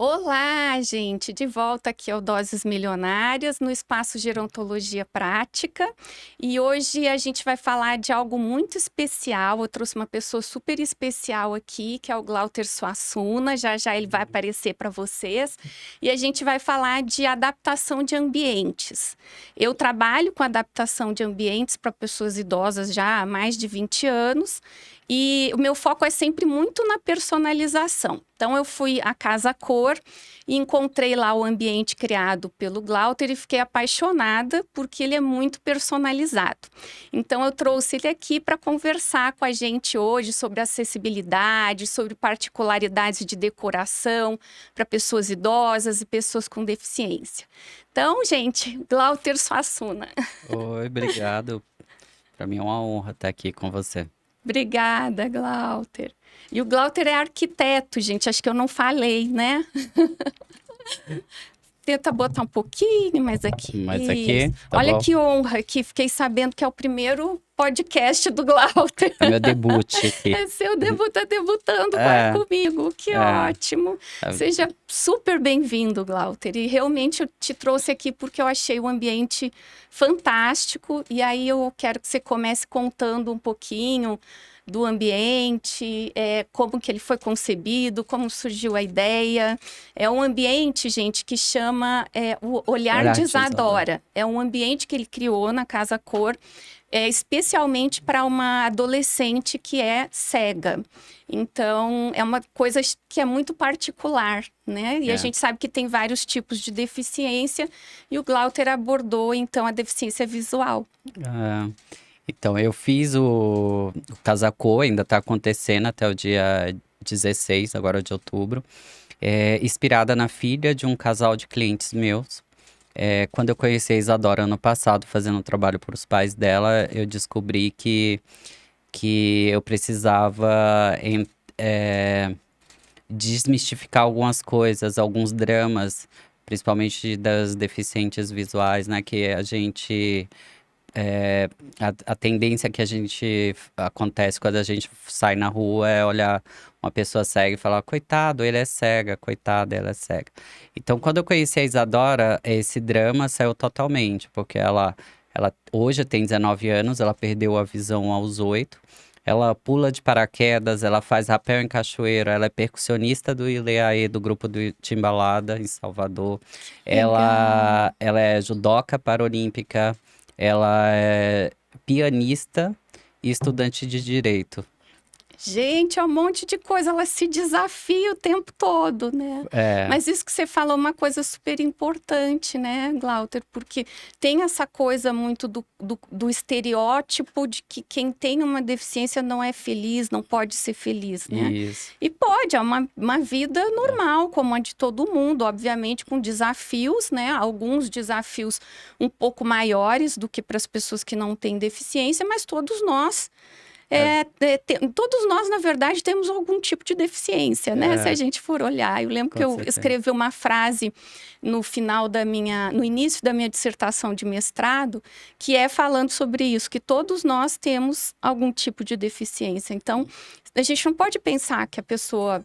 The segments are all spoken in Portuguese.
Olá, gente! De volta aqui ao Doses Milionárias, no espaço Gerontologia Prática. E hoje a gente vai falar de algo muito especial. Eu trouxe uma pessoa super especial aqui, que é o Glauter Suassuna. Já já ele vai aparecer para vocês. E a gente vai falar de adaptação de ambientes. Eu trabalho com adaptação de ambientes para pessoas idosas já há mais de 20 anos. E o meu foco é sempre muito na personalização. Então, eu fui à Casa Cor e encontrei lá o ambiente criado pelo Glauter e fiquei apaixonada porque ele é muito personalizado. Então, eu trouxe ele aqui para conversar com a gente hoje sobre acessibilidade, sobre particularidades de decoração para pessoas idosas e pessoas com deficiência. Então, gente, Glauter Suassuna. Oi, obrigado. Para mim é uma honra estar aqui com você. Obrigada, Glauter. E o Glauter é arquiteto, gente. Acho que eu não falei, né? Tenta botar um pouquinho mais aqui. Mas Isso. aqui, tá Olha bom? que honra que fiquei sabendo que é o primeiro podcast do Glauter. É meu debut aqui. É seu debut, tá debutando É, comigo. Que é. ótimo. Seja super bem-vindo, Glauter. E realmente eu te trouxe aqui porque eu achei o ambiente fantástico. E aí eu quero que você comece contando um pouquinho do ambiente, como que ele foi concebido, como surgiu a ideia. É um ambiente, gente, que chama o Olhar de Isadora. É um ambiente que ele criou na Casa Cor, especialmente para uma adolescente que é cega. Então, é uma coisa que é muito particular, né? E a gente sabe que tem vários tipos de deficiência, e o Glauter abordou, então, a deficiência visual. Então, eu fiz o Casacô, ainda está acontecendo até o dia 16, agora de outubro. Inspirada na filha de um casal de clientes meus. Quando eu conheci a Isadora ano passado, fazendo um trabalho para os pais dela, eu descobri que eu precisava desmistificar algumas coisas, alguns dramas, principalmente das deficientes visuais, né? Que a gente. A tendência que a gente acontece quando a gente sai na rua é olhar uma pessoa cega e falar: coitado, ele é cega, coitada, ela é cega. Então, quando eu conheci a Isadora, esse drama saiu totalmente, porque ela hoje tem 19 anos, ela perdeu a visão aos 8. Ela pula de paraquedas, ela faz rapel em cachoeira, ela é percussionista do Ileaê, do grupo do Timbalada, em Salvador. Legal. Ela é judoca paralímpica, ela é pianista e estudante de direito. Gente, é um monte de coisa, ela se desafia o tempo todo, né? É, Mas isso que você falou é uma coisa super importante, né, Glauter? Porque tem essa coisa muito do estereótipo de que quem tem uma deficiência não é feliz, não pode ser feliz, né? isso. E pode, é uma vida normal, como a de todo mundo, obviamente com desafios, né? Alguns desafios um pouco maiores do que para as pessoas que não têm deficiência, mas todos nós todos nós, na verdade, temos algum tipo de deficiência, né? Se a É, gente for olhar. Eu lembro que com eu certeza. escrevi uma frase no início da minha dissertação de mestrado, que é falando sobre isso, que todos nós temos algum tipo de deficiência. Então, a gente não pode pensar que a pessoa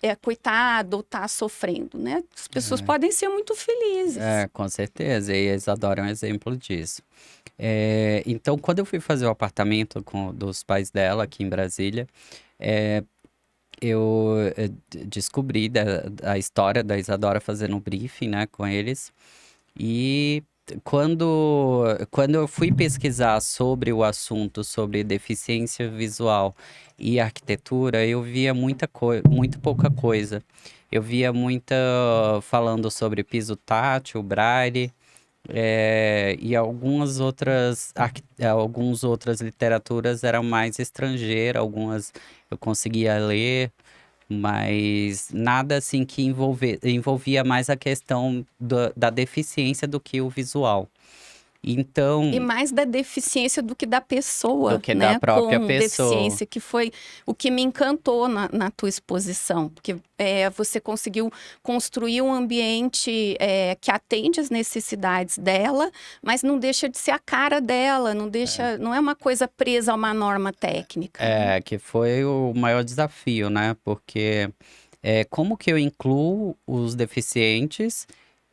é coitado ou está sofrendo, né? As pessoas podem ser muito felizes. Com certeza. E a Isadora é um exemplo disso. Então, quando eu fui fazer o apartamento dos pais dela aqui em Brasília, eu descobri a história da Isadora fazendo um briefing, né, com eles. E quando eu fui pesquisar sobre o assunto, sobre deficiência visual e arquitetura, eu via muito pouca coisa. Eu via muita falando sobre piso tátil, braille, e algumas outras literaturas eram mais estrangeiras, algumas eu conseguia ler, mas nada assim que envolvia mais a questão da deficiência do que o visual. E Então, mais da deficiência do que da do pessoa, que da né, própria com pessoa. deficiência, que foi o que me encantou na tua exposição, porque você conseguiu construir um ambiente que atende às necessidades dela, mas não deixa de ser a cara dela, não é uma coisa presa a uma norma técnica, né? Que foi o maior desafio, né? Porque como que eu incluo os deficientes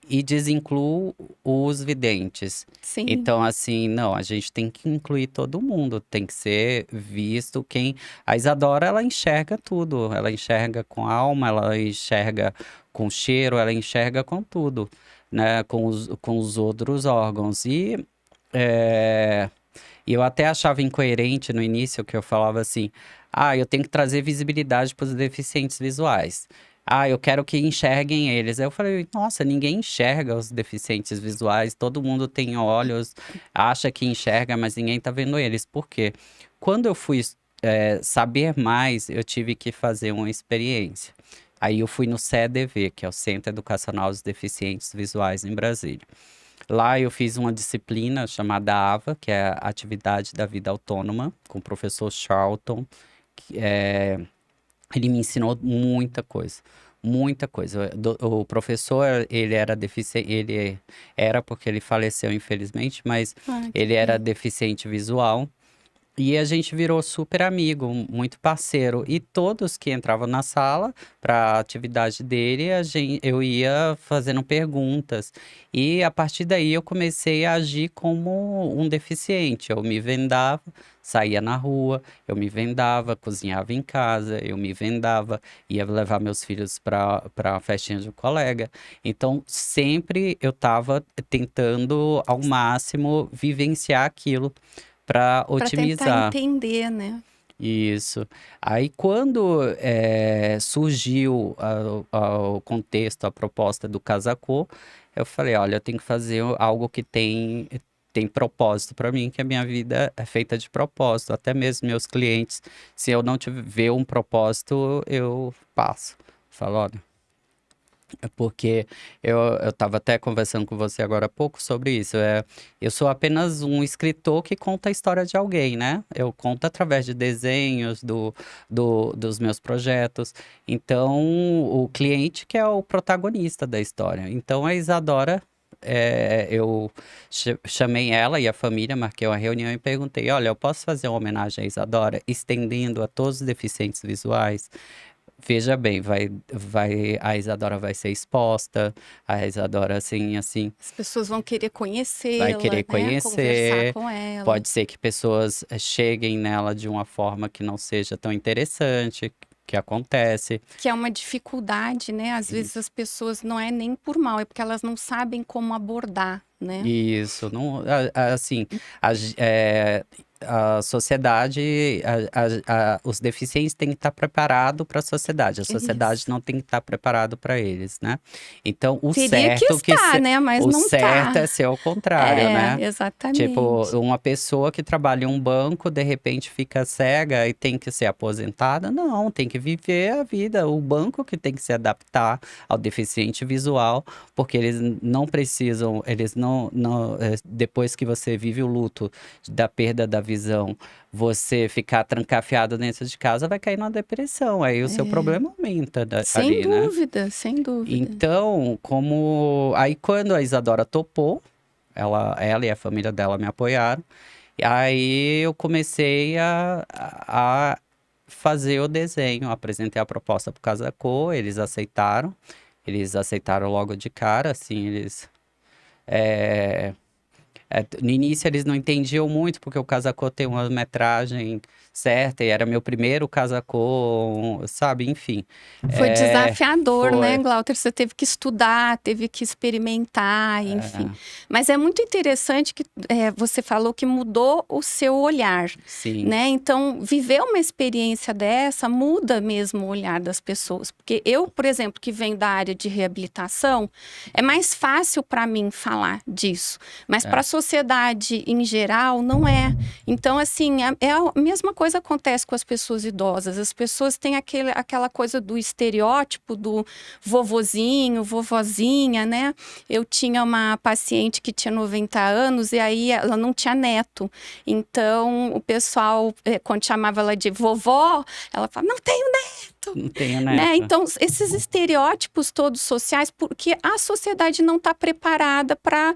e desincluo os videntes. Sim. Então, assim, não, a gente tem que incluir todo mundo, tem que ser visto quem... A Isadora, ela enxerga tudo, ela enxerga com a alma, ela enxerga com cheiro, ela enxerga com tudo, né, com os outros órgãos. É, e eu até achava incoerente no início que eu falava assim: ah, eu tenho que trazer visibilidade para os deficientes visuais. Ah, eu quero que enxerguem eles. Aí eu falei: nossa, ninguém enxerga os deficientes visuais, todo mundo tem olhos, acha que enxerga, mas ninguém tá vendo eles. Por quê? Quando eu fui saber mais, eu tive que fazer uma experiência. Aí eu fui no CEDV, que é o Centro Educacional dos Deficientes Visuais em Brasília. Lá eu fiz uma disciplina chamada AVA, que é a Atividade da Vida Autônoma, com o professor Charlton. Que, ele me ensinou muita coisa, muita coisa. O professor, ele era deficiente, ele era porque ele faleceu, infelizmente, mas Ah, que ele era pena. deficiente visual. E a gente virou super amigo, muito parceiro. E todos que entravam na sala para a atividade dele, eu ia fazendo perguntas. E a partir daí eu comecei a agir como um deficiente. Eu me vendava, saía na rua, eu me vendava, cozinhava em casa, eu me vendava, ia levar meus filhos para a festinha de um colega. Então, sempre eu estava tentando ao máximo vivenciar aquilo para Para tentar otimizar. entender, né? Isso. Aí, quando surgiu o contexto, a proposta do Casacô, eu falei: olha, eu tenho que fazer algo que tem propósito para mim, que a minha vida é feita de propósito. Até mesmo meus clientes, se eu não tiver um propósito, eu passo. Falo: olha. É porque eu estava até conversando com você agora há pouco sobre isso. Eu sou apenas um escritor que conta a história de alguém, né? Eu conto através de desenhos dos meus projetos. Então, o cliente que é o protagonista da história. Então, a Isadora, eu chamei ela e a família, marquei uma reunião e perguntei: olha, eu posso fazer uma homenagem à Isadora, estendendo a todos os deficientes visuais? Veja bem, a Isadora vai ser exposta, a Isadora, assim, As pessoas vão querer vai conhecê-la, querer né? Conversar conhecer. com ela. Pode ser que pessoas cheguem nela de uma forma que não seja tão interessante, que acontece. Que é uma dificuldade, né? Às vezes Isso. as pessoas não é nem por mal, é porque elas não sabem como abordar, né? Isso, não, assim, a, g- a sociedade, os deficientes têm que estar preparados para a sociedade Isso. não tem que estar preparado para eles, né? Então, Teria que estar, né? Mas o não certo é tá. ser o contrário, É, né? Tipo, exatamente. uma pessoa que trabalha em um banco, de repente fica cega e tem que ser aposentada? Não, tem que viver a vida. O banco que tem que se adaptar ao deficiente visual, porque eles não precisam, depois que você vive o luto da perda da visão, você ficar trancafiado dentro de casa, vai cair numa depressão. Aí o seu É. problema aumenta Sem ali, né? dúvida, sem dúvida. Então, aí quando a Isadora topou, ela e a família dela me apoiaram. E aí eu comecei a fazer o desenho, apresentei a proposta para o Casacô, eles aceitaram logo de cara, assim, é, no início eles não entendiam muito, porque o Casacô tem uma metragem certa, e era meu primeiro Casacô, sabe, enfim. Foi É, desafiador, né, foi, Glauter? Você teve que estudar, teve que experimentar, enfim. é, Mas é muito interessante que você falou que mudou o seu olhar, sim, né? Então, viver uma experiência dessa muda mesmo o olhar das pessoas. Porque eu, por exemplo, que venho da área de reabilitação, é mais fácil para mim falar disso. Mas para a é, sociedade em geral, não é. Então, assim, é a mesma coisa acontece com as pessoas idosas. As pessoas têm aquela coisa do estereótipo do vovozinho, vovozinha, né? Eu tinha uma paciente que tinha 90 anos e aí ela não tinha neto. Então, o pessoal, quando chamava ela de vovó, ela falava, não tenho neto, não tenho né? neto. Então, esses estereótipos todos sociais, porque a sociedade não está preparada para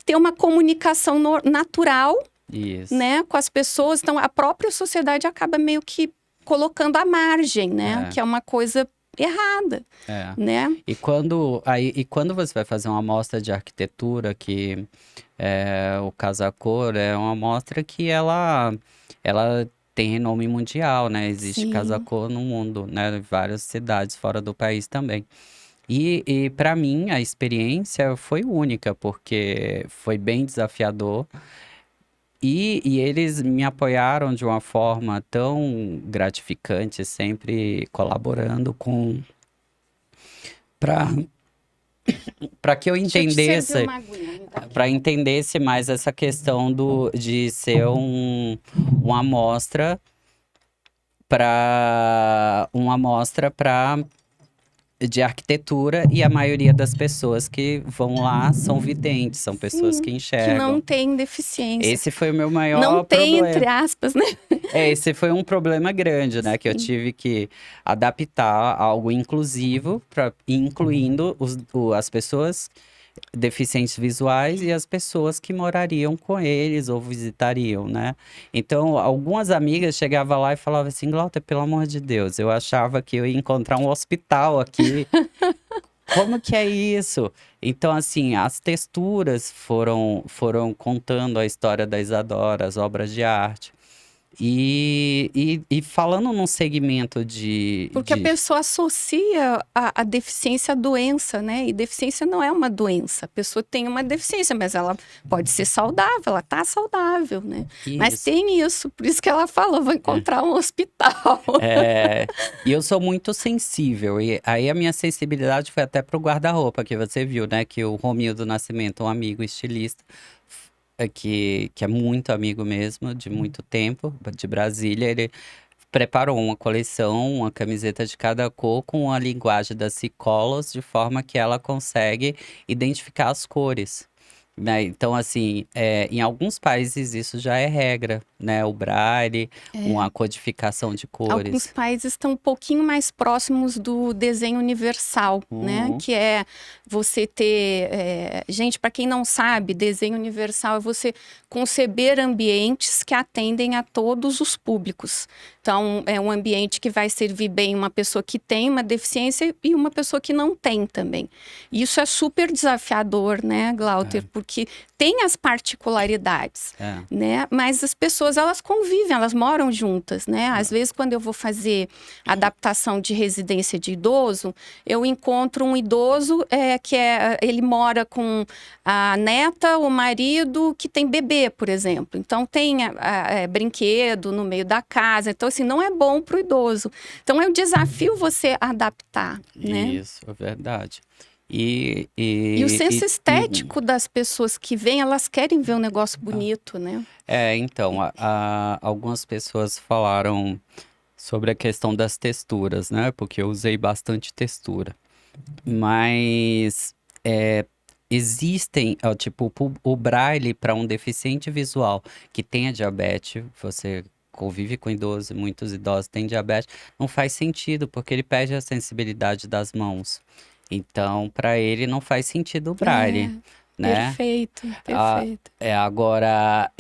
ter uma comunicação natural, Isso, né, com as pessoas. Então, a própria sociedade acaba meio que colocando à margem, né? é, Que é uma coisa errada, É. né? E quando você vai fazer uma amostra de arquitetura, que o Casa Cor é uma amostra que ela tem renome mundial, né? Existe Casa Sim. Cor no mundo, né? Em várias cidades fora do país também. E para mim a experiência foi única, porque foi bem desafiador. E eles me apoiaram de uma forma tão gratificante, sempre colaborando com para para que eu Deixa eu te servir entendesse, uma aguinha, me dá aqui. para entendesse mais essa questão de ser uma amostra para de arquitetura, e a maioria das pessoas que vão lá são videntes, são pessoas que Sim, que não enxergam. tem deficiência. Esse foi o meu Não maior tem, entre problema. aspas, né? Esse foi um problema grande, né? Que eu Sim. tive que adaptar algo inclusivo, incluindo as pessoas deficientes visuais e as pessoas que morariam com eles ou visitariam, né? Então, algumas amigas chegavam lá e falavam assim: Glauter, pelo amor de Deus, eu achava que eu ia encontrar um hospital aqui. Como que é isso? Então, assim, as texturas foram contando a história da Isadora, as obras de arte. E falando num segmento Porque a pessoa associa a deficiência à doença, né? E deficiência não é uma doença. A pessoa tem uma deficiência, mas ela pode ser saudável, ela tá saudável, né? Mas Isso. tem isso, por isso que ela falou, vou encontrar um hospital. É, e eu sou muito sensível, e aí a minha sensibilidade foi até pro guarda-roupa, que você viu, né? Que o Romildo Nascimento, um amigo estilista, que é muito amigo mesmo, de muito tempo, de Brasília, ele preparou uma coleção, uma camiseta de cada cor com a linguagem das Cicolos, de forma que ela consegue identificar as cores. Né? Então, assim, em alguns países isso já é regra, né? O braille, uma codificação de Alguns cores. países estão um pouquinho mais próximos do desenho universal, né? Uhum, Que é você ter. Gente, para quem não sabe, desenho universal é você conceber ambientes que atendem a todos os públicos. Então, é um ambiente que vai servir bem uma pessoa que tem uma deficiência e uma pessoa que não tem também. Isso é super desafiador, né, Glauter? Porque tem as particularidades, é, né? Mas as pessoas, elas convivem, elas moram juntas, né? Às vezes, quando eu vou fazer adaptação de residência de idoso, eu encontro um idoso ele mora com a neta, o marido, que tem bebê, por exemplo. Então, tem brinquedo no meio da casa. Então, assim, não é bom para o idoso. Então, é um desafio você adaptar, né? isso, é verdade. E, E o e, senso e- uhum. estético das pessoas que vêm, elas querem ver um negócio bonito, né? Então, algumas pessoas falaram sobre a questão das texturas, né? Porque eu usei bastante textura. Mas existem, ó, tipo, o braille para um deficiente visual que tenha diabetes, você convive com idosos, muitos idosos têm diabetes, não faz sentido, porque ele perde a sensibilidade das mãos. Então, para ele não faz sentido o braille, É, né? perfeito, Ah, perfeito. agora,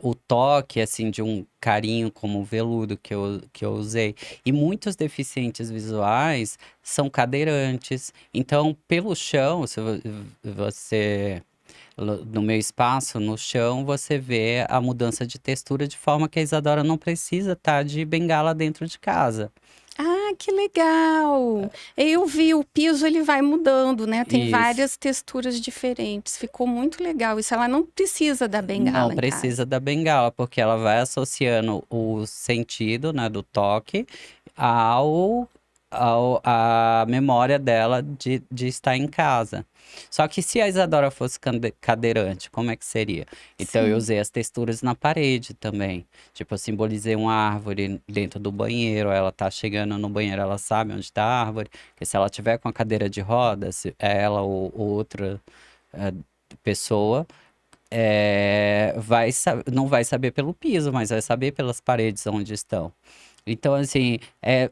o toque, assim, de um carinho como o veludo que eu usei. E muitos deficientes visuais são cadeirantes. Então, pelo chão, se você, no meu espaço, no chão, você vê a mudança de textura de forma que a Isadora não precisa estar de bengala dentro de casa. Ah, que legal! Eu vi, o piso ele vai mudando, né? Tem Isso. várias texturas diferentes. Ficou muito legal. Isso ela não precisa da Não bengala em casa. precisa da bengala, porque ela vai associando o sentido, né, do toque ao, a memória dela de estar em casa. Só que se a Isadora fosse cadeirante, como é que seria? Então eu Sim. usei as texturas na parede também. Tipo, eu simbolizei uma árvore dentro do banheiro, ela tá chegando no banheiro, ela sabe onde está a árvore, porque se ela tiver com a cadeira de rodas, ela ou outra eh, pessoa não vai saber pelo piso, mas vai saber pelas paredes onde estão. Então, assim,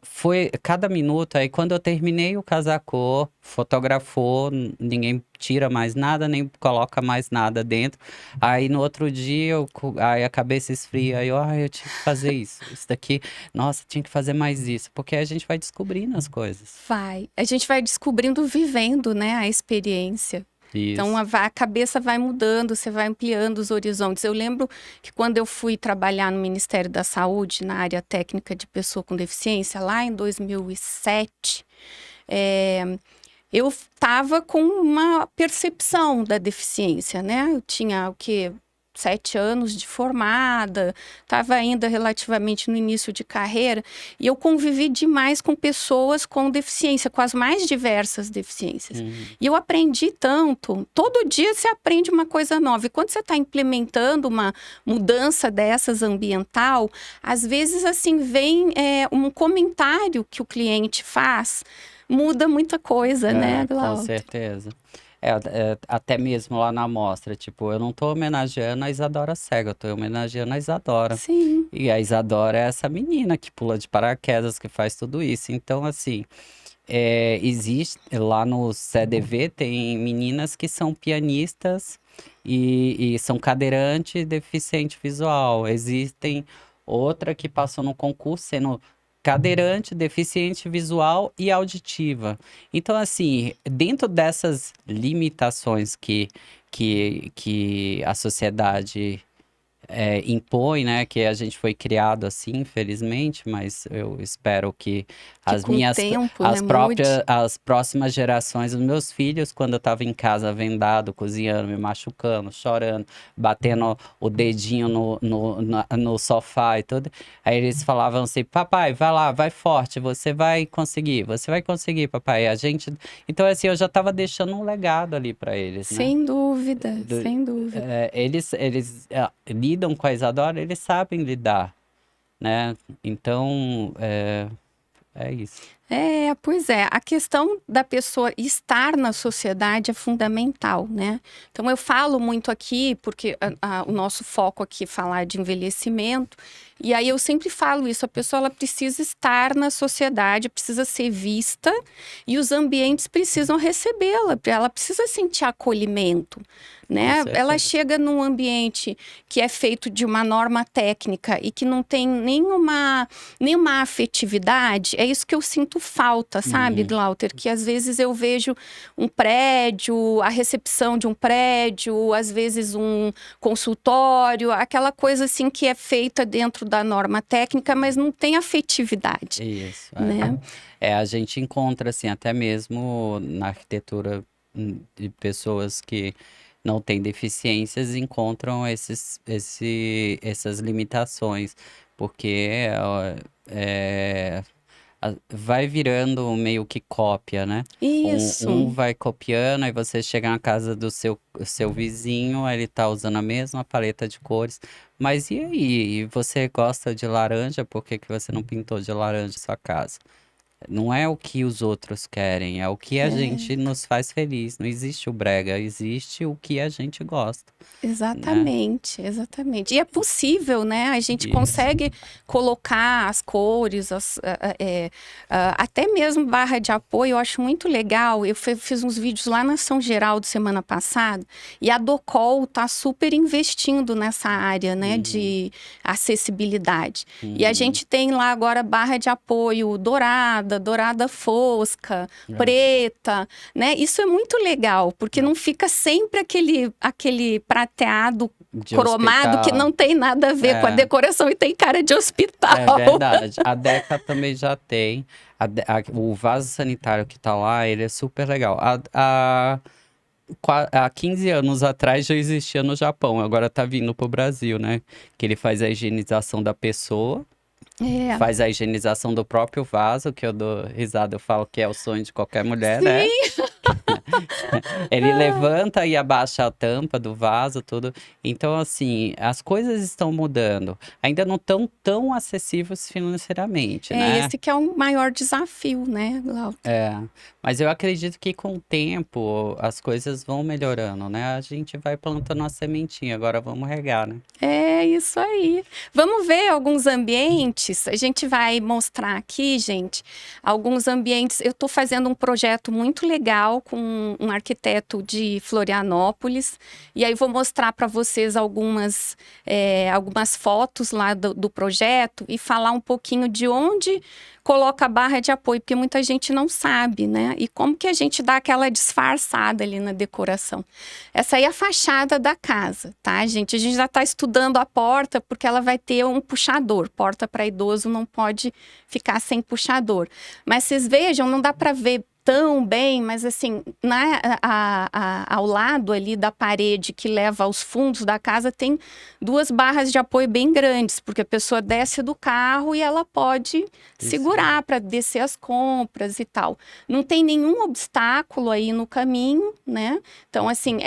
foi cada minuto. Aí, quando eu terminei o casacô, fotografou, ninguém tira mais nada, nem coloca mais nada dentro. Aí, no outro dia, aí a cabeça esfria. Aí, eu tinha que fazer isso. Isso daqui, nossa, tinha que fazer mais isso. Porque a gente vai descobrindo as coisas. Vai. A gente vai descobrindo, vivendo, né, a experiência. Então, Isso. a cabeça vai mudando, você vai ampliando os horizontes. Eu lembro que quando eu fui trabalhar no Ministério da Saúde, na área técnica de pessoa com deficiência, lá em 2007, eu estava com uma percepção da deficiência, né? Eu tinha o quê? 7 anos de formada, estava ainda relativamente no início de carreira, e eu convivi demais com pessoas com deficiência, com as mais diversas deficiências. Uhum. E eu aprendi tanto, todo dia você aprende uma coisa nova. E quando você está implementando uma mudança dessas ambiental, às vezes assim vem um comentário que o cliente faz, muda muita coisa, né, Com Glauco? certeza. Até mesmo lá na mostra, tipo, eu não tô homenageando a Isadora Cega, eu tô homenageando a Isadora. Sim. E a Isadora é essa menina que pula de paraquedas, que faz tudo isso. Então, assim, existe lá no CDV, tem meninas que são pianistas e são cadeirante e deficiente visual. Existem outra que passou no concurso sendo cadeirante, deficiente visual e auditiva. Então, assim, dentro dessas limitações que a sociedade impõe, né? Que a gente foi criado assim, infelizmente, mas eu espero que Que as com o minhas, tempo, né, mude. as próximas gerações, os meus filhos, quando eu tava em casa vendado, cozinhando, me machucando, chorando, batendo o dedinho no sofá e tudo, aí eles falavam assim, papai, vai lá, vai forte, você vai conseguir, papai. Então assim, eu já tava deixando um legado ali para eles, né? Sem dúvida, sem dúvida. Eles lidam com a Isadora, eles sabem lidar, né? Então, é isso. Pois é, a questão da pessoa estar na sociedade é fundamental, né? Então eu falo muito aqui, porque o nosso foco aqui é falar de envelhecimento, e aí eu sempre falo isso, a pessoa ela precisa estar na sociedade, precisa ser vista, e os ambientes precisam recebê-la, ela precisa sentir acolhimento, Com né? Ela certeza. chega num ambiente que é feito de uma norma técnica e que não tem nenhuma afetividade, é isso que eu sinto falta, sabe, Uhum. Glauter? Que às vezes eu vejo um prédio, a recepção de um prédio, às vezes um consultório, aquela coisa assim que é feita dentro da norma técnica, mas não tem afetividade, Isso, né? a gente encontra, assim, até mesmo na arquitetura de pessoas que não têm deficiências, encontram essas limitações, porque vai virando meio que cópia, né? Um Isso, vai copiando, aí você chega na casa do seu vizinho, aí ele tá usando a mesma paleta de cores. Mas e aí? E você gosta de laranja? Por que que você não pintou de laranja sua casa? Não é o que os outros querem, é o que a gente nos faz feliz. Não existe o brega, existe o que a gente gosta, né? exatamente, exatamente. E é possível, né? A gente Isso. consegue colocar as cores, até mesmo barra de apoio, eu acho muito legal. Eu fiz uns vídeos lá na São Geraldo semana passada, e a Docol está super investindo nessa área, né, Uhum, de acessibilidade. E a uhum. gente tem lá agora barra de apoio dourada, dourada fosca, É, preta, né? Isso é muito legal, porque é. não fica sempre aquele prateado De cromado que hospital. não tem nada a ver com a É, decoração e tem cara de hospital. é verdade. A Deca também já tem. O vaso sanitário que tá lá, ele é super legal. Há 15 anos atrás já existia no Japão, agora tá vindo pro Brasil, né? Que ele faz a higienização da pessoa, É, faz a higienização do próprio vaso, que eu dou risada, eu falo que é o sonho de qualquer mulher, né? sim, Ele levanta e abaixa a tampa do vaso, tudo. Então, assim, as coisas estão mudando. Ainda não estão tão acessíveis financeiramente, É né? esse que é o maior desafio, né, Glauco? É, mas eu acredito que com o tempo as coisas vão melhorando, né? A gente vai plantando a sementinha, agora vamos regar, né? É isso aí. Vamos ver alguns ambientes. A gente vai mostrar aqui, gente, alguns ambientes. Eu estou fazendo um projeto muito legal com um arquiteto de Florianópolis. E aí vou mostrar para vocês algumas fotos lá do projeto e falar um pouquinho de onde coloca a barra de apoio, porque muita gente não sabe, né? E como que a gente dá aquela disfarçada ali na decoração. Essa aí é a fachada da casa, tá, gente? A gente já está estudando a porta porque ela vai ter um puxador. Porta para idoso não pode ficar sem puxador. Mas vocês vejam, não dá para ver tão bem, mas assim, ao lado ali da parede que leva aos fundos da casa tem duas barras de apoio bem grandes, porque a pessoa desce do carro e ela pode Isso. segurar para descer as compras e tal. Não tem nenhum obstáculo aí no caminho, né? Então, assim,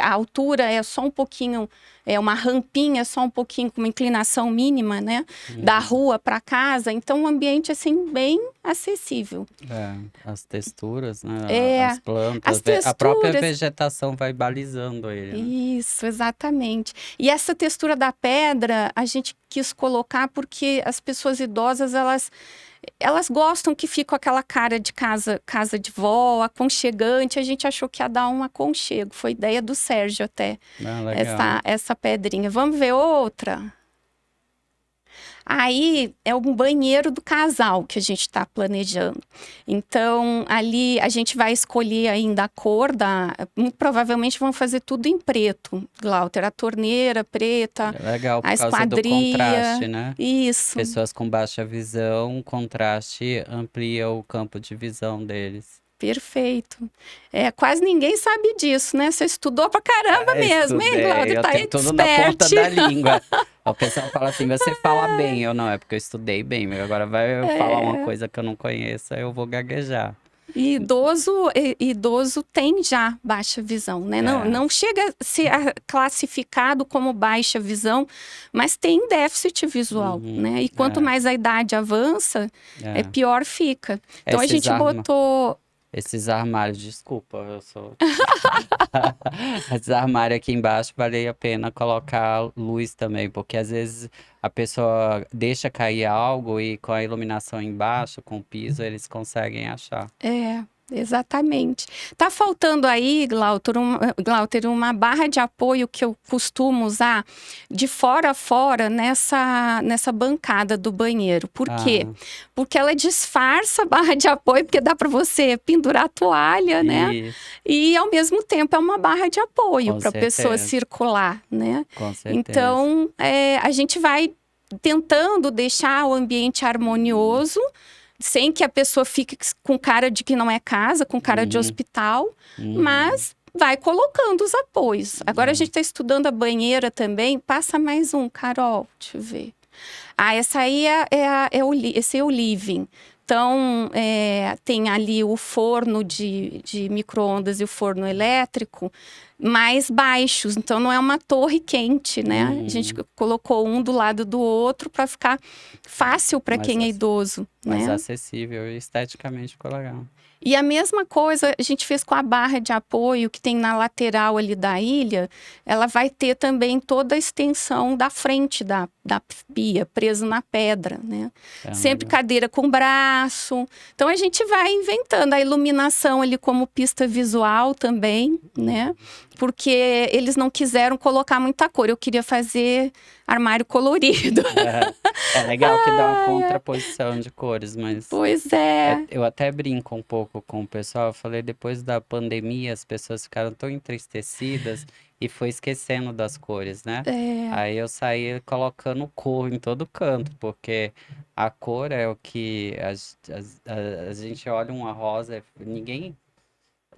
a altura é só um pouquinho, é uma rampinha só um pouquinho, com uma inclinação mínima, né? Da Uhum. rua para casa. Então, um ambiente, assim, bem acessível. É, as texturas, né? As É, as plantas, a própria texturas. vegetação vai balizando ele, né? Isso, exatamente. E essa textura da pedra, a gente quis colocar porque as pessoas idosas, elas gostam que fica com aquela cara de casa de vó, aconchegante. A gente achou que ia dar um aconchego. Foi ideia do Sérgio até, Ah, legal. essa pedrinha. Vamos ver outra? Aí é um banheiro do casal que a gente está planejando. Então, ali a gente vai escolher ainda a cor da. Muito provavelmente vão fazer tudo em preto, Glauter. A torneira preta, É legal a por causa do contraste, esquadria. né? Isso. Pessoas com baixa visão, o contraste amplia o campo de visão deles. Perfeito. Quase ninguém sabe disso, né? Você estudou pra caramba É, mesmo, hein, estudei, Glauder? eu Tá tenho tudo na ponta expert. da língua. O pessoal fala assim, você fala bem, eu não, é porque eu estudei bem, mas agora vai eu falar uma É. coisa que eu não conheço, aí eu vou gaguejar. E idoso tem já baixa visão, né? Não, É, não chega a ser classificado como baixa visão, mas tem déficit visual, uhum, né? E quanto mais a idade avança, é. pior fica. Então a Esses gente arma, botou. esses armários, desculpa, eu sou. Esses armários aqui embaixo vale a pena colocar luz também, porque às vezes a pessoa deixa cair algo e com a iluminação embaixo, com o piso, eles conseguem achar. Exatamente. Tá faltando aí, Glauter, uma barra de apoio que eu costumo usar de fora a fora nessa bancada do banheiro. Por quê? Ah, Porque ela disfarça a barra de apoio, porque dá para você pendurar a toalha, né? isso, E ao mesmo tempo é uma barra de apoio com para a pessoa certeza, circular, né? com certeza. Então, a gente vai tentando deixar o ambiente harmonioso sem que a pessoa fique com cara de que não é casa, com cara de Uhum, hospital, uhum, mas vai colocando os apoios. Agora a é. gente está estudando a banheira também. Passa mais um, Carol, deixa eu ver. Essa aí esse é o living. Então, tem ali o forno de micro-ondas e o forno elétrico mais baixos. Então, não é uma torre quente, né? A gente Uhum. colocou um do lado do outro para ficar fácil para Mais, quem é idoso, mais né? acessível e esteticamente ficou legal. E a mesma coisa a gente fez com a barra de apoio que tem na lateral ali da ilha. Ela vai ter também toda a extensão da frente da pia, preso na pedra, né? É Sempre legal. cadeira com braço. Então a gente vai inventando a iluminação ali como pista visual também, né? Uhum. Porque eles não quiseram colocar muita cor. Eu queria fazer armário colorido. É legal que dá uma contraposição de cores, mas Pois é. eu até brinco um pouco com o pessoal. Eu falei, depois da pandemia, as pessoas ficaram tão entristecidas e foi esquecendo das cores, né? É. Aí eu saí colocando cor em todo canto, porque a cor é o que a gente olha uma rosa, ninguém.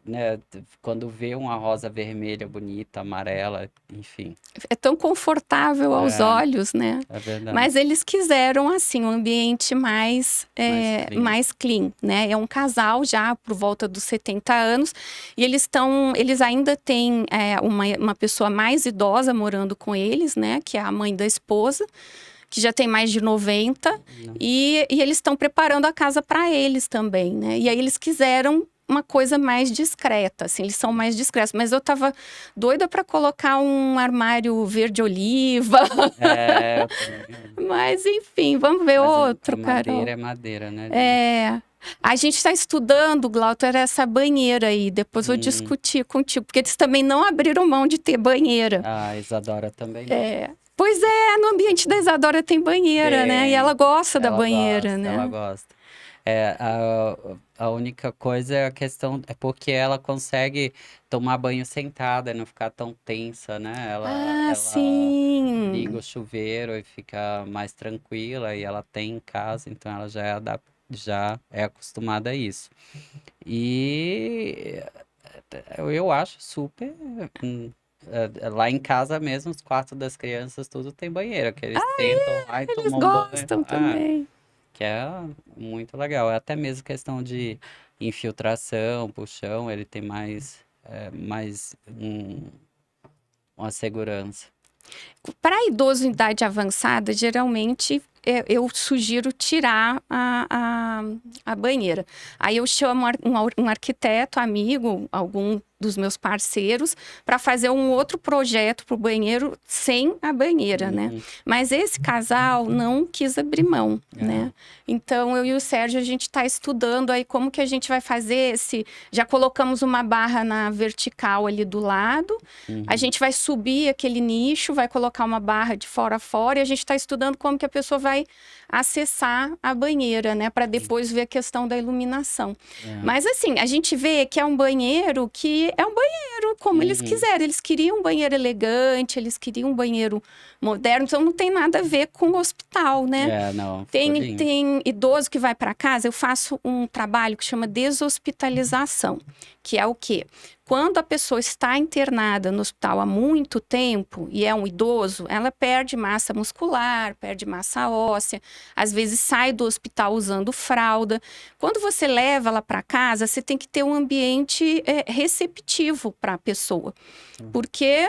né, quando vê uma rosa vermelha bonita, amarela, enfim. É tão confortável aos É, olhos, né? é verdade. Mas eles quiseram, assim, um ambiente Mais clean. mais clean, né? É um casal já por volta dos 70 anos e eles ainda têm uma pessoa mais idosa morando com eles, né? Que é a mãe da esposa, que já tem mais de 90, Não. e eles estão preparando a casa para eles também, né? E aí eles quiseram uma coisa mais discreta, assim, eles são mais discretos. Mas eu tava doida para colocar um armário verde-oliva, É, eu também. mas enfim, vamos ver Mas a outro, madeira Carol. é madeira, né? É, a gente está estudando, Glauter, essa banheira aí. Depois vou Hum, discutir contigo, porque eles também não abriram mão de ter banheira. a Isadora também não. Pois é, no ambiente da Isadora tem banheira, né? E ela Tem, gosta da banheira, ela né? gosta. É, a única coisa é a questão, é porque ela consegue tomar banho sentada e não ficar tão tensa, né? Ah, Ela liga sim. o chuveiro e fica mais tranquila e ela tem em casa, então ela já é acostumada a isso. E eu acho super. hum, Lá em casa mesmo, os quartos das crianças, tudo tem banheiro, que eles sentam lá e Eles tomam banho. gostam também. Que é muito legal. É até mesmo questão de infiltração, puxão, ele tem uma segurança. Para idoso em idade avançada, geralmente eu sugiro tirar a banheira. Aí eu chamo um arquiteto amigo, algum dos meus parceiros, para fazer um outro projeto para o banheiro sem a banheira, né? Uhum. Mas esse casal não quis abrir mão, né? Então eu e o Sérgio, a gente está estudando aí como que a gente vai fazer esse. Já colocamos uma barra na vertical ali do lado. A Uhum. gente vai subir aquele nicho, vai colocar uma barra de fora a fora e a gente está estudando como que a pessoa vai acessar a banheira, né? Para depois ver a questão da iluminação. É. Mas assim, a gente vê que é um banheiro que é um banheiro como eles Uhum. quiserem. Eles queriam um banheiro elegante, eles queriam um banheiro moderno, então não tem nada a ver com o hospital, né? É, não, ficou Tem, lindo. tem idoso que vai para casa, eu faço um trabalho que chama deshospitalização, que é o quê? Quando a pessoa está internada no hospital há muito tempo e é um idoso, ela perde massa muscular, perde massa óssea, às vezes sai do hospital usando fralda. Quando você leva ela para casa, você tem que ter um ambiente receptivo para a pessoa, porque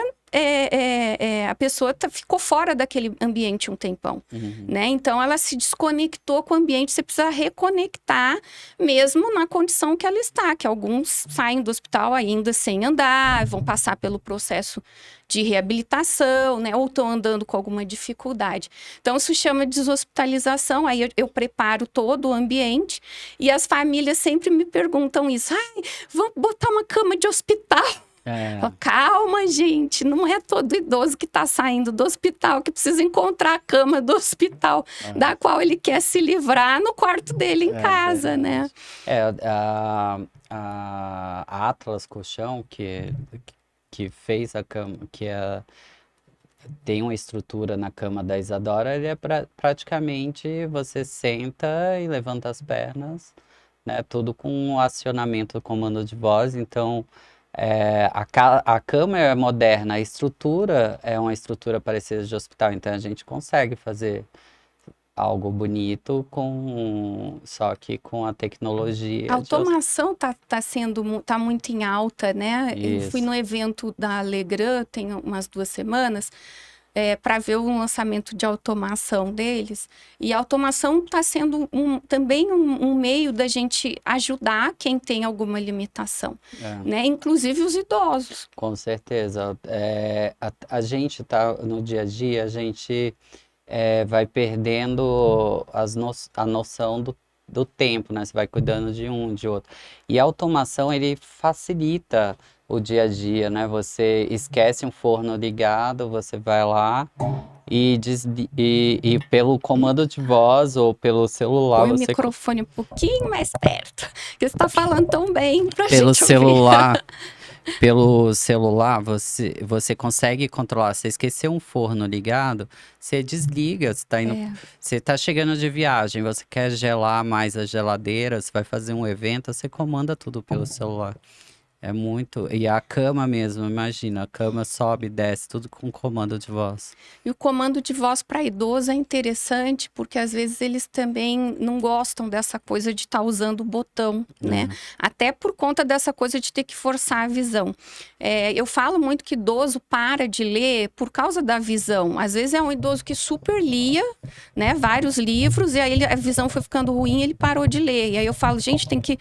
a pessoa ficou fora daquele ambiente um tempão, Uhum. né? Então ela se desconectou com o ambiente, você precisa reconectar mesmo na condição que ela está, que alguns saem do hospital ainda sem andar, vão passar pelo processo de reabilitação, né? Ou estão andando com alguma dificuldade. Então isso chama de deshospitalização, aí eu preparo todo o ambiente e as famílias sempre me perguntam isso, ai, vamos botar uma cama de hospital. É, Calma, gente, não é todo idoso que está saindo do hospital que precisa encontrar a cama do hospital, da qual ele quer se livrar no quarto dele em casa, né? verdade. É, a Atlas Colchão, que fez a cama, tem uma estrutura na cama da Isadora, ele é praticamente você senta e levanta as pernas, né? Tudo com um acionamento do comando de voz. Então, a cama é moderna, a estrutura é uma estrutura parecida de hospital. Então, a gente consegue fazer algo bonito só que com a A tecnologia de automação tá muito em alta, né? Eu fui isso. no evento da Legrand tem umas 2 semanas para ver o lançamento de automação deles. E a automação está sendo também um meio da gente ajudar quem tem alguma limitação, É. né? Inclusive os idosos. Com certeza. A gente tá no dia a dia, a gente vai perdendo a noção do tempo, né? Você vai cuidando de um, de outro. E a automação, ele facilita o dia a dia, né? Você esquece um forno ligado, você vai lá e pelo comando de voz ou pelo celular, Põe o microfone um pouquinho mais perto, que você está falando tão bem para a pelo gente ouvir. celular. Pelo celular, você consegue controlar. Você esqueceu um forno ligado, você desliga. Você tá chegando de viagem, você quer gelar mais a geladeira, você vai fazer um evento, você comanda tudo pelo celular. É muito. E a cama mesmo, imagina, a cama sobe e desce, tudo com comando de voz. E o comando de voz para idoso é interessante, porque às vezes eles também não gostam dessa coisa de estar usando o botão, né? Até por conta dessa coisa de ter que forçar a visão. Eu falo muito que idoso para de ler por causa da visão. Às vezes é um idoso que super lia, né, vários livros, e aí a visão foi ficando ruim, ele parou de ler. E aí eu falo, gente, tem que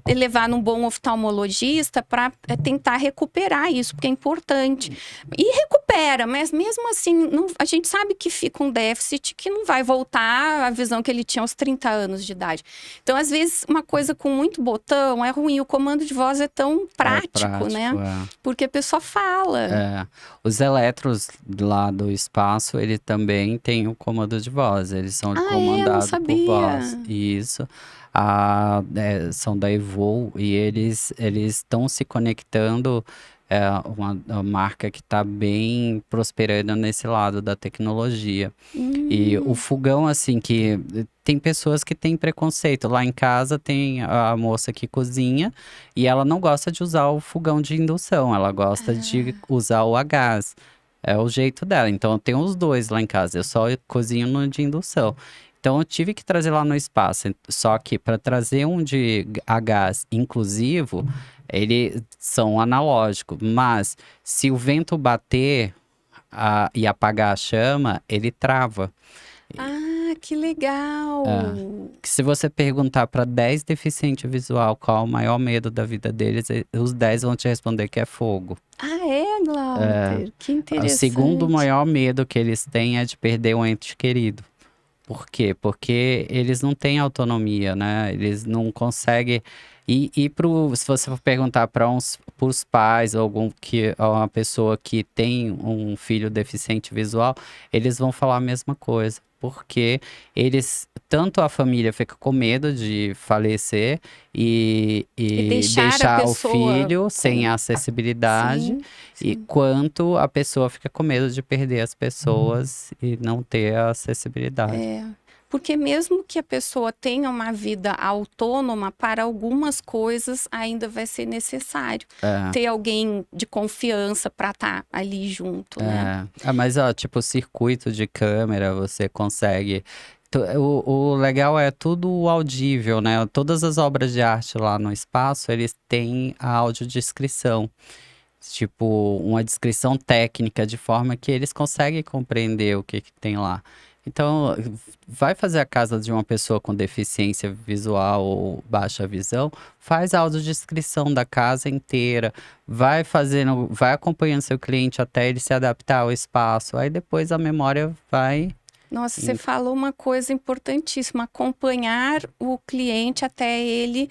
levar num bom oftalmologista para tentar recuperar isso, porque é importante. E recupera, mas mesmo assim, a gente sabe que fica um déficit que não vai voltar à visão que ele tinha aos 30 anos de idade. Então, às vezes, uma coisa com muito botão é ruim. O comando de voz é tão prático, né? Porque a pessoa fala. Os elétrons lá do espaço, ele também tem o comando de voz. Eles são comandados por voz. Isso. São da Evol e eles estão se conectando. É uma marca que está bem prosperando nesse lado da tecnologia. E o fogão, assim, que tem pessoas que têm preconceito. Lá em casa tem a moça que cozinha e ela não gosta de usar o fogão de indução, ela gosta de usar o a gás. É o jeito dela. Então eu tenho os dois lá em casa, eu só cozinho no de indução. Então eu tive que trazer lá no espaço. Só que para trazer um de a gás inclusivo, eles são analógicos. Mas se o vento bater e apagar a chama, ele trava. Ah, que legal! Se você perguntar para 10 deficientes visual qual o maior medo da vida deles, os 10 vão te responder que é fogo. Ah, é, Glauter? Que interessante. O segundo maior medo que eles têm é de perder um ente querido. Por quê? Porque eles não têm autonomia, né? Eles não conseguem. Se você for perguntar para os pais ou uma pessoa que tem um filho deficiente visual, eles vão falar a mesma coisa. Porque tanto a família fica com medo de falecer e deixar o filho sem acessibilidade, quanto a pessoa fica com medo de perder as pessoas e não ter a acessibilidade. Porque mesmo que a pessoa tenha uma vida autônoma, para algumas coisas ainda vai ser necessário ter alguém de confiança para estar ali junto, né? Mas, tipo, o circuito de câmera, você consegue... O legal é tudo audível, né? Todas as obras de arte lá no espaço, eles têm a audiodescrição. Tipo, uma descrição técnica, de forma que eles conseguem compreender o que tem lá. Então, vai fazer a casa de uma pessoa com deficiência visual ou baixa visão, faz a audiodescrição da casa inteira, vai acompanhando seu cliente até ele se adaptar ao espaço, aí depois a memória vai... Nossa, você falou uma coisa importantíssima, acompanhar o cliente até ele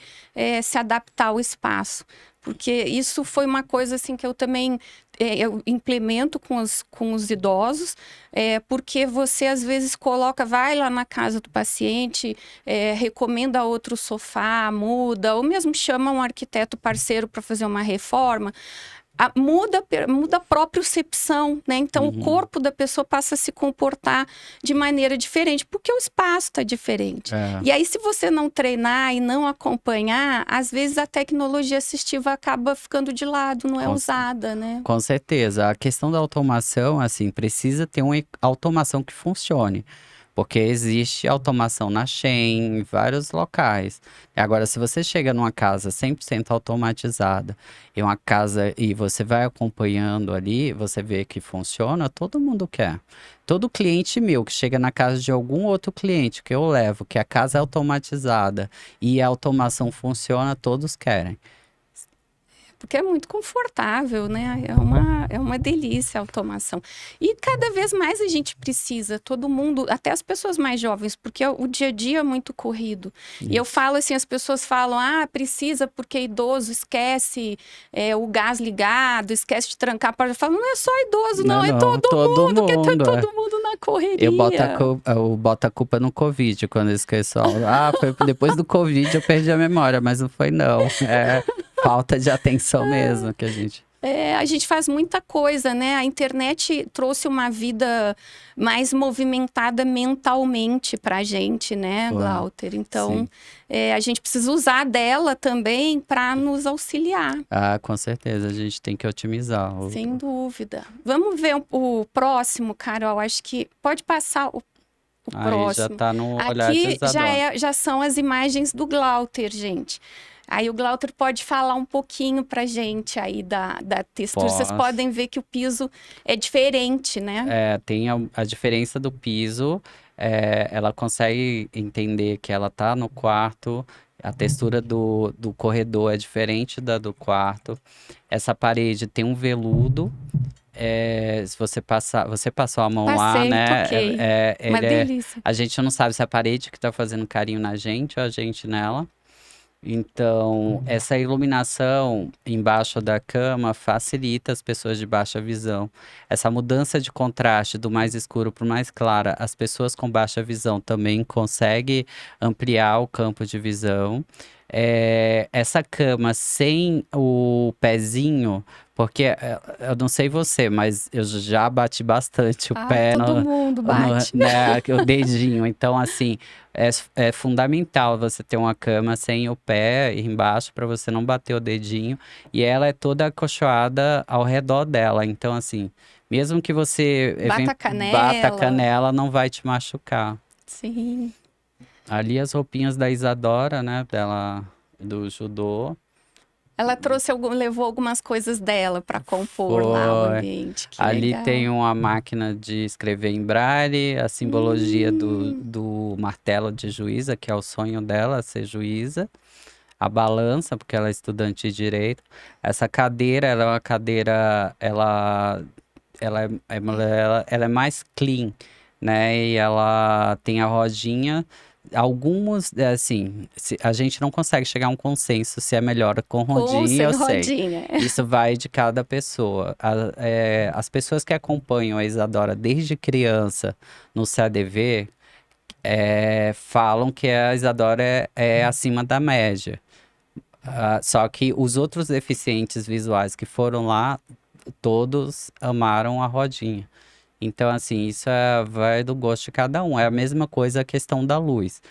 se adaptar ao espaço. Porque isso foi uma coisa assim que eu também eu implemento com os idosos, porque você às vezes vai lá na casa do paciente, recomenda outro sofá, muda, ou mesmo chama um arquiteto parceiro para fazer uma reforma. Muda a propriocepção, né? Então, o corpo da pessoa passa a se comportar de maneira diferente, porque o espaço está diferente. E aí, se você não treinar e não acompanhar, às vezes a tecnologia assistiva acaba ficando de lado, não é usada, né? Com certeza. A questão da automação, assim, precisa ter uma automação que funcione. Porque existe automação na Shein, em vários locais. Agora, se você chega numa casa 100% automatizada, e você vai acompanhando ali, você vê que funciona, todo mundo quer. Todo cliente meu que chega na casa de algum outro cliente que eu levo, que a casa é automatizada e a automação funciona, todos querem. Porque é muito confortável, né? É uma delícia a automação. E cada vez mais a gente precisa, todo mundo, até as pessoas mais jovens, porque o dia a dia é muito corrido. Isso. E eu falo assim, as pessoas falam, precisa porque idoso esquece o gás ligado, esquece de trancar a porta. Eu falo, não é só idoso, não é todo mundo, porque tá todo mundo na correria. Eu boto a culpa no Covid, quando eu esqueço. Foi depois do Covid eu perdi a memória, mas não foi não. Falta de atenção mesmo que a gente... A gente faz muita coisa, né? A internet trouxe uma vida mais movimentada mentalmente pra gente, né, Ué, Glauter? Então, sim. a gente precisa usar dela também para nos auxiliar, Ah, com certeza, a gente tem que otimizar. sem dúvida. Vamos ver o próximo, Carol. Acho que pode passar o Aí já próximo. tá no olhar de Aqui Isadora. já são as imagens do Glauter, gente. Aí o Glauter pode falar um pouquinho pra gente aí da textura. Vocês Posso. podem ver que o piso é diferente, né? Tem a diferença do piso, ela consegue entender que ela tá no quarto, a textura do corredor é diferente da do quarto. Essa parede tem um veludo, se você passar, você passou a mão lá, Passei, né? toquei. Uma delícia. A gente não sabe se é a parede que tá fazendo carinho na gente ou a gente nela. Então, essa iluminação embaixo da cama facilita as pessoas de baixa visão. Essa mudança de contraste do mais escuro para o mais claro, as pessoas com baixa visão também conseguem ampliar o campo de visão. Essa cama sem o pezinho, porque eu não sei você, mas eu já bati bastante o Ah, pé todo mundo bate. né, o dedinho. Então, assim, é fundamental você ter uma cama sem o pé embaixo para você não bater o dedinho. E ela é toda acolchoada ao redor dela. Então, assim, mesmo que você Bata a bata a canela. canela, não vai te machucar. Sim. Ali as roupinhas da Isadora, né, dela, do judô. Ela levou algumas coisas dela para compor lá o Foi. ambiente. Que Ali tem legal. uma máquina de escrever em braille, a simbologia Hum, do martelo de juíza, que é o sonho dela, ser juíza. A balança, porque ela é estudante de direito. Essa cadeira, ela é uma cadeira, ela é mais clean, né? E ela tem a rodinha. Alguns, assim, a gente não consegue chegar a um consenso se é melhor com com ou rodinha, sem eu sei. rodinha. Isso vai de cada pessoa. As pessoas que acompanham a Isadora desde criança no CADV falam que a Isadora é acima da média. Só que os outros deficientes visuais que foram lá, todos amaram a rodinha. Então, assim, vai do gosto de cada um. É a mesma coisa a questão da luz.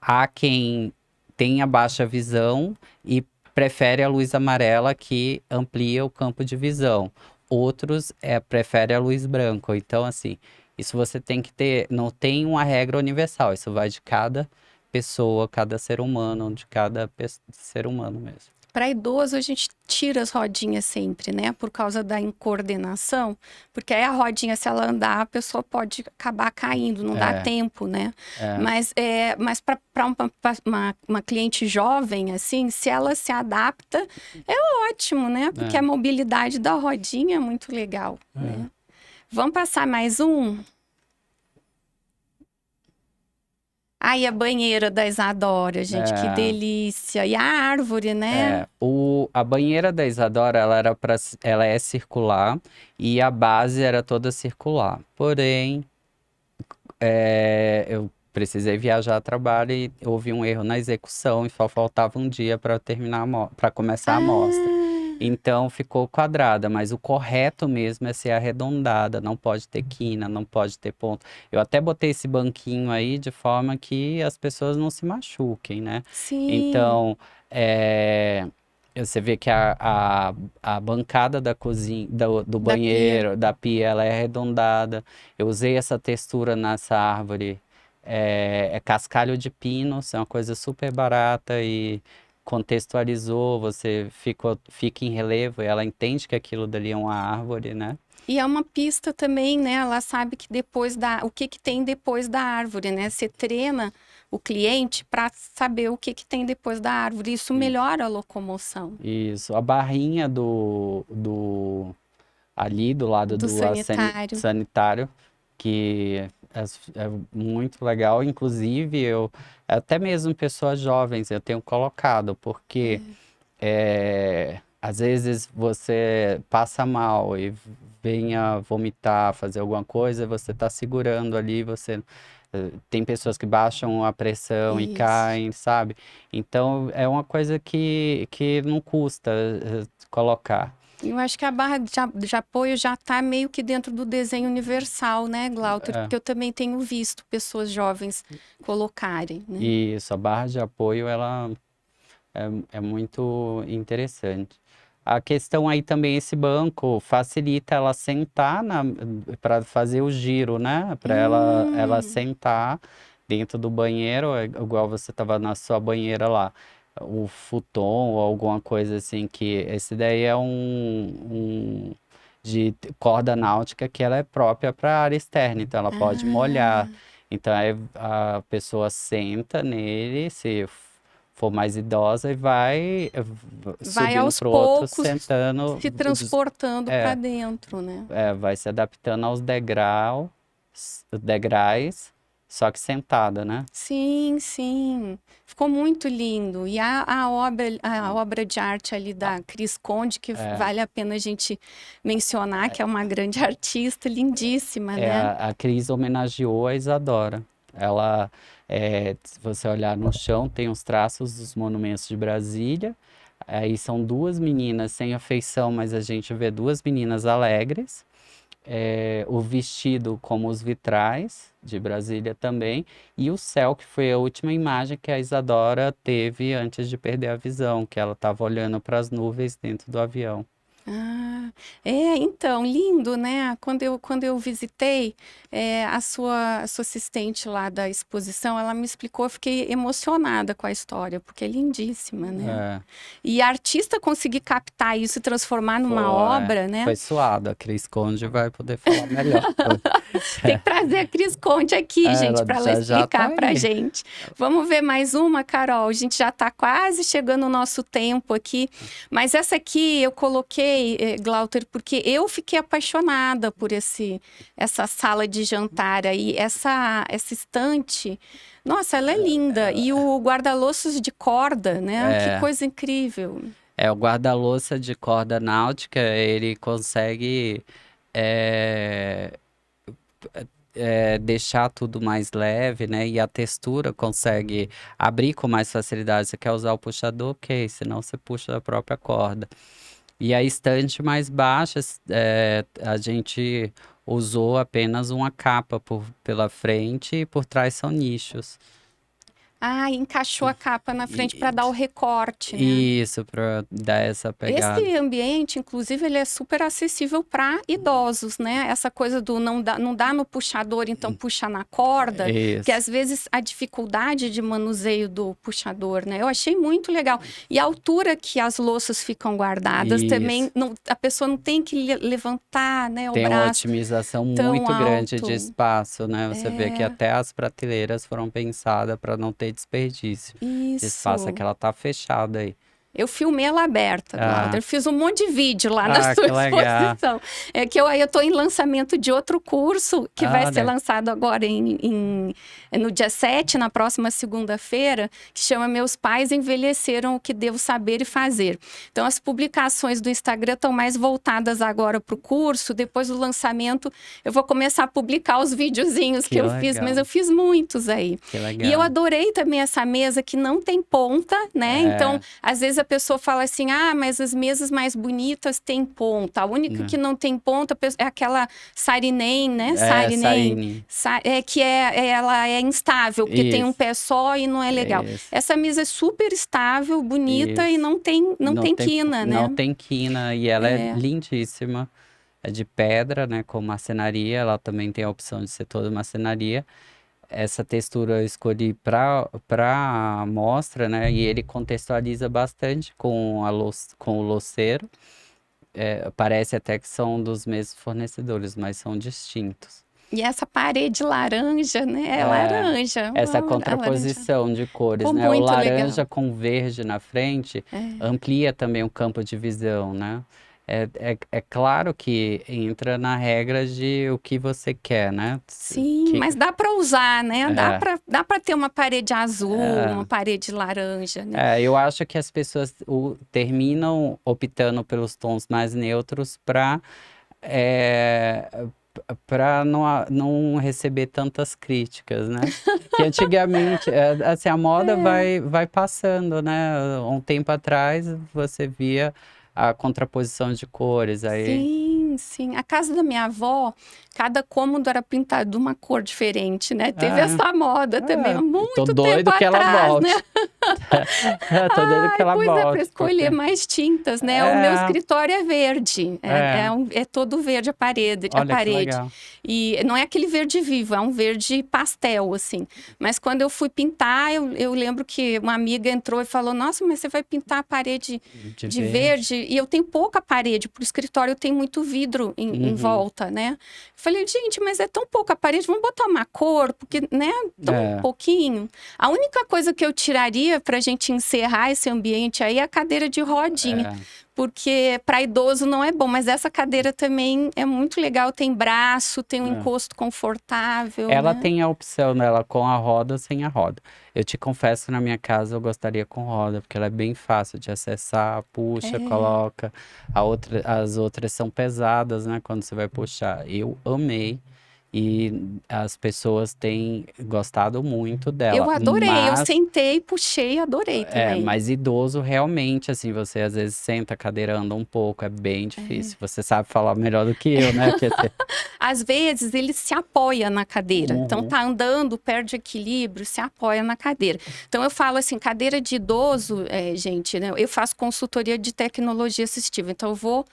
Há quem tenha baixa visão e prefere a luz amarela que amplia o campo de visão. Outros preferem a luz branca. Então, assim, isso você tem que ter. Não tem uma regra universal. Isso vai de cada pessoa, cada ser humano, de cada ser humano mesmo. Para idoso, a gente tira as rodinhas sempre, né? Por causa da incoordenação. Porque aí a rodinha, se ela andar, a pessoa pode acabar caindo, não dá É, tempo, né? é, Mas para uma cliente jovem, assim, se ela se adapta, é ótimo, né? Porque a é, mobilidade da rodinha é muito legal, é. né? Vamos passar mais um? Ai, a banheira da Isadora, gente, que É. delícia. E a árvore, né? A banheira da Isadora, ela é circular e a base era toda circular. Porém, eu precisei viajar a trabalho e houve um erro na execução e só faltava um dia para terminar para começar a mostra. Ah, Então ficou quadrada, mas o correto mesmo é ser arredondada, não pode ter quina, não pode ter ponto. Eu até botei esse banquinho aí de forma que as pessoas não se machuquem, né? sim. Então, você vê que a bancada da cozinha, do Da pia. banheiro, da pia, ela é arredondada. Eu usei essa textura nessa árvore. É cascalho de pinos, é uma coisa super barata e contextualizou, fica em relevo e ela entende que aquilo dali é uma árvore, né? E é uma pista também, né? Ela sabe que o que que tem depois da árvore, né? Você treina o cliente para saber o que que tem depois da árvore. Isso Isso. melhora a locomoção Isso. A barrinha ali do lado do do sanitário. sanitário, que é muito legal. Inclusive, até mesmo pessoas jovens eu tenho colocado, porque às vezes você passa mal e venha vomitar, fazer alguma coisa, você está segurando ali, tem pessoas que baixam a pressão e Isso. caem, sabe? Então é uma coisa que não custa colocar. Eu acho que a barra de apoio já está meio que dentro do desenho universal, né, Glauter? É. Porque eu também tenho visto pessoas jovens colocarem, né? E isso, a barra de apoio, ela é muito interessante. A questão aí também, esse banco facilita ela sentar para fazer o giro, né? Para ela Hum, sentar dentro do banheiro, igual você estava na sua banheira lá. O futon ou alguma coisa assim, que esse daí é um de corda náutica que ela é própria para área externa, então ela pode molhar. ah, Então aí a pessoa senta nele, se for mais idosa, e vai vai subindo aos pro outro, poucos sentando, se transportando para é, dentro, né? vai se adaptando aos degraus, só que sentada, né? Sim, sim. Ficou muito lindo. E a obra de arte ali A- da Cris Conde, que É, vale a pena a gente mencionar, que é uma grande artista, lindíssima, né? a Cris homenageou a Isadora. Ela, se você olhar no chão, tem os traços dos monumentos de Brasília. Aí são duas meninas sem afeição, mas a gente vê duas meninas alegres. O vestido como os vitrais de Brasília também, e o céu, que foi a última imagem que a Isadora teve antes de perder a visão, que ela estava olhando para as nuvens dentro do avião. Ah, então, lindo, né? Quando eu visitei, a sua assistente lá da exposição, ela me explicou, eu fiquei emocionada com a história, porque é lindíssima, né? É, E a artista conseguir captar isso e transformar numa foi, obra, né? foi suado. A Cris Conde vai poder falar melhor. Tem que trazer a Cris Conte aqui, gente, Ela para ela já já tá explicar para aí. gente. Vamos ver mais uma, Carol. A gente já está quase chegando no nosso tempo aqui. Mas essa aqui eu coloquei, Glauter, porque eu fiquei apaixonada por essa sala de jantar aí, essa estante. Nossa, ela é linda. E o guarda-louços de corda, né? Que É, coisa incrível. o guarda-louça de corda náutica, ele consegue é, deixar tudo mais leve, né? E a textura consegue abrir com mais facilidade. Você quer usar o puxador? Ok, senão você puxa a própria corda. E a estante mais baixa, a gente usou apenas uma capa pela frente e por trás são nichos. Ah, encaixou a capa na frente para E- dar o recorte, né? Isso, para dar essa pegada. Esse ambiente, inclusive, ele é super acessível para idosos, né? Essa coisa do não dá no puxador, então puxa na corda, que Isso, às vezes a dificuldade de manuseio do puxador, né? Eu achei muito legal. E a altura que as louças ficam guardadas também, isso. a pessoa não tem que levantar, né, o Tem uma braço otimização tão muito grande de alto. espaço, né? Você vê que É, até as prateleiras foram pensadas para não ter desperdício de espaço, é que isso. ela tá fechada aí. Eu filmei ela aberta, Ah, Glauder. Fiz um monte de vídeo lá na sua que legal. exposição. É que eu estou em lançamento de outro curso que vai ser Olha, lançado agora no dia 7, na próxima segunda-feira, que chama Meus Pais Envelheceram o que Devo Saber e Fazer. Então, as publicações do Instagram estão mais voltadas agora para o curso. Depois do lançamento, eu vou começar a publicar os videozinhos que que eu fiz, mas legal, eu fiz muitos aí. que E eu legal. adorei também essa mesa que não tem ponta, né? Então, É, às vezes a pessoa fala assim: ah, mas as mesas mais bonitas têm ponta. A única né? que não tem ponta é aquela Saarinen, né? É, Saarinen. Sarine. Ela é instável, porque tem um Isso, pé só e não é legal. isso, Essa mesa é super estável, bonita e isso. não tem quina, Não né? tem quina e ela é É. lindíssima. É de pedra, né, com marcenaria. Ela também tem a opção de ser toda marcenaria. Essa textura eu escolhi para amostra, né? E ele contextualiza bastante com o louceiro. Parece até que são dos mesmos fornecedores, mas são distintos. E essa parede laranja, né? É É, laranja. essa A laranja. contraposição de cores, Ficou né? O muito legal. laranja com verde na frente É. amplia também o campo de visão, né? É claro que entra na regra de o que você quer, né? Sim, Que, mas dá para usar, né? Dá é, para dá para ter uma parede azul, é, uma parede laranja, né? eu acho que as pessoas terminam optando pelos tons mais neutros para não receber tantas críticas, né? Que antigamente, assim, a moda vai passando, né? Um tempo atrás você via a contraposição de cores. Aí, Sim, sim. A casa da minha avó, cada cômodo era pintado de uma cor diferente, né? Teve essa moda também, há tô muito tempo doido que ela atrás, né? volte. Tô doido que Ai, ela pois é, para volte, escolher porque... mais tintas, né? O meu É, escritório é verde, é, é todo verde a parede, a olha que parede. legal. E não é aquele verde vivo, é um verde pastel, assim. Mas quando eu fui pintar, eu lembro que uma amiga entrou e falou: Nossa, mas você vai pintar a parede De de verde. verde? E eu tenho pouca parede, pro escritório tem muito vidro em Uhum. volta, né? Falei, gente, mas é tão pouca parede, vamos botar uma cor, porque, né, tão É, pouquinho. A única coisa que eu tiraria para a gente encerrar esse ambiente aí é a cadeira de rodinha, é. porque para idoso não é bom, mas essa cadeira também é muito legal, tem braço, tem um É. encosto confortável, Ela né? tem a opção dela com a roda ou sem a roda. Eu te confesso que na minha casa eu gostaria com roda, porque ela é bem fácil de acessar, puxa, É. coloca. As outras são pesadas, né, quando você vai puxar. Eu amei e as pessoas têm gostado muito Eu dela, adorei, eu sentei, puxei, adorei também. mas idoso realmente, assim, você às vezes senta, a cadeira anda um pouco, é bem difícil. Você sabe falar melhor do que eu, né? Às vezes ele se apoia na cadeira. Então Uhum, tá andando, perde equilíbrio, se apoia na cadeira. Então eu falo assim, cadeira de idoso, gente, né? Eu faço consultoria de tecnologia assistiva. Então eu vou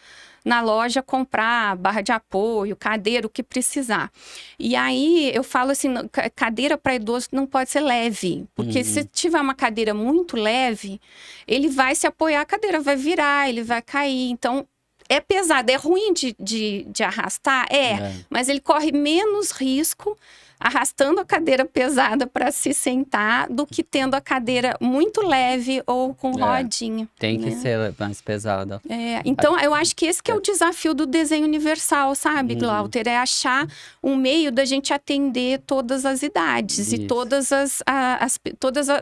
na loja comprar barra de apoio, cadeira, o que precisar. E aí eu falo assim, cadeira para idoso não pode ser leve, porque se uhum, tiver uma cadeira muito leve, ele vai se apoiar, a cadeira vai virar, ele vai cair. Então é pesado, é ruim de arrastar? É, é, mas ele corre menos risco arrastando a cadeira pesada para se sentar do que tendo a cadeira muito leve ou com é. rodinha, Tem que né? ser mais pesada. Então, eu acho que esse que é o desafio do desenho universal, sabe, Uhum, Glauter? É achar um meio da gente atender todas as idades e isso. todas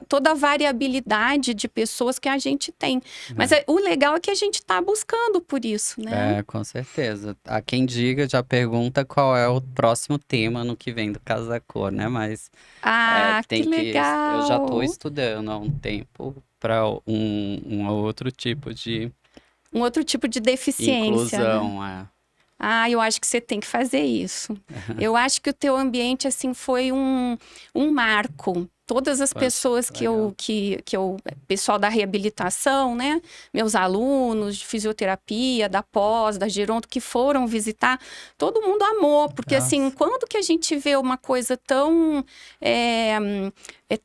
toda a variabilidade de pessoas que a gente tem. Mas o legal é que a gente está buscando por isso, né? Com certeza. Há quem diga, já pergunta qual é o próximo tema no que vem do Casa da Cor, né? Mas Ah, que tem que. Eu já estou legal! estudando há um tempo para um outro tipo de Um outro tipo de deficiência, né? inclusão. Ah, eu acho que você tem que fazer isso. Eu acho que o teu ambiente, assim, foi um marco. Todas as Poxa, pessoas legal. pessoal da reabilitação, né? Meus alunos de fisioterapia, da pós, da geronto, que foram visitar, todo mundo amou. Porque, assim, Nossa, quando que a gente vê uma coisa tão, é,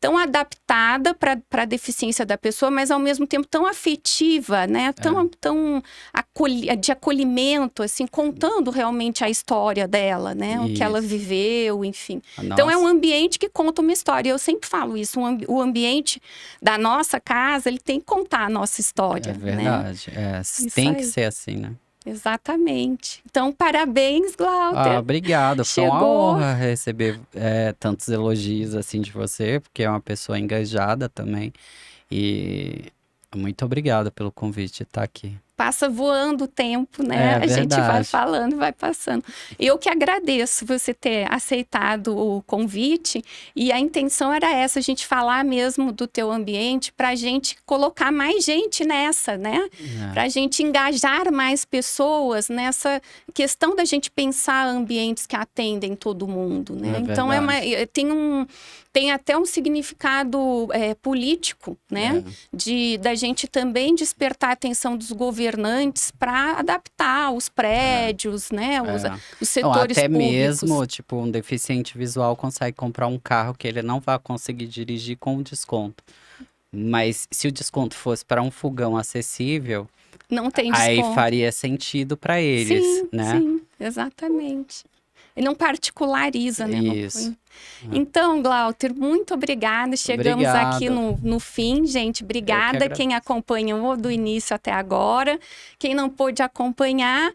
tão adaptada para a deficiência da pessoa, mas ao mesmo tempo tão afetiva, né? é, Tão de acolhimento, assim, contando realmente a história dela, né? O que ela isso. viveu, enfim. Então, é um Nossa, ambiente que conta uma história. Eu sempre falo isso, o ambiente da nossa casa, ele tem que contar a nossa é história, né? verdade. Isso Tem que aí, ser assim, né? exatamente. Então, parabéns, Ah, Glauter. obrigado. Foi uma Chegou. honra receber tantos elogios assim de você, porque é uma pessoa engajada também. E muito obrigado pelo convite de estar aqui. Passa voando o tempo, né? É A gente vai verdade. falando, vai passando. Eu que agradeço você ter aceitado o convite e a intenção era essa, a gente falar mesmo do teu ambiente para a gente colocar mais gente nessa, né? É, Para a gente engajar mais pessoas nessa questão da gente pensar ambientes que atendem todo mundo, né? é Então verdade. tem até um significado político, né? É, Da gente também despertar a atenção dos governantes para adaptar os é, prédios, né? é. Os Não, setores até públicos. mesmo, tipo, um deficiente visual consegue comprar um carro que ele não vai conseguir dirigir com desconto. Mas se o desconto fosse para um fogão acessível, Não tem aí desconto. faria sentido para eles, Sim, né? sim, exatamente. E não particulariza, né? Não Isso. põe. É. Então, Glauter, muito obrigada. Chegamos aqui Obrigado. no fim, gente. Eu que Obrigada quem agradeço. acompanhou do início até agora. Quem não pôde acompanhar,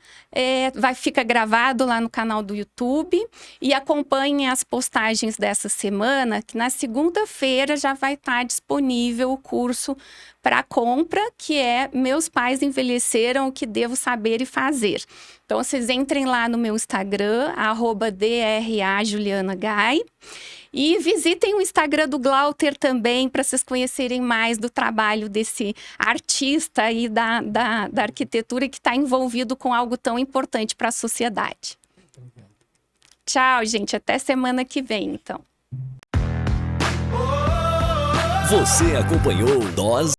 fica gravado lá no canal do YouTube. E acompanhe as postagens dessa semana, que na segunda-feira já vai estar disponível o curso para compra, que é Meus Pais Envelheceram, o que devo saber e fazer. Então, vocês entrem lá no meu Instagram, @DRAJulianaGai, E visitem o Instagram do Glauter também, para vocês conhecerem mais do trabalho desse artista aí da arquitetura que está envolvido com algo tão importante para a sociedade. Tchau, gente. Até semana que vem, então. Você acompanhou Dose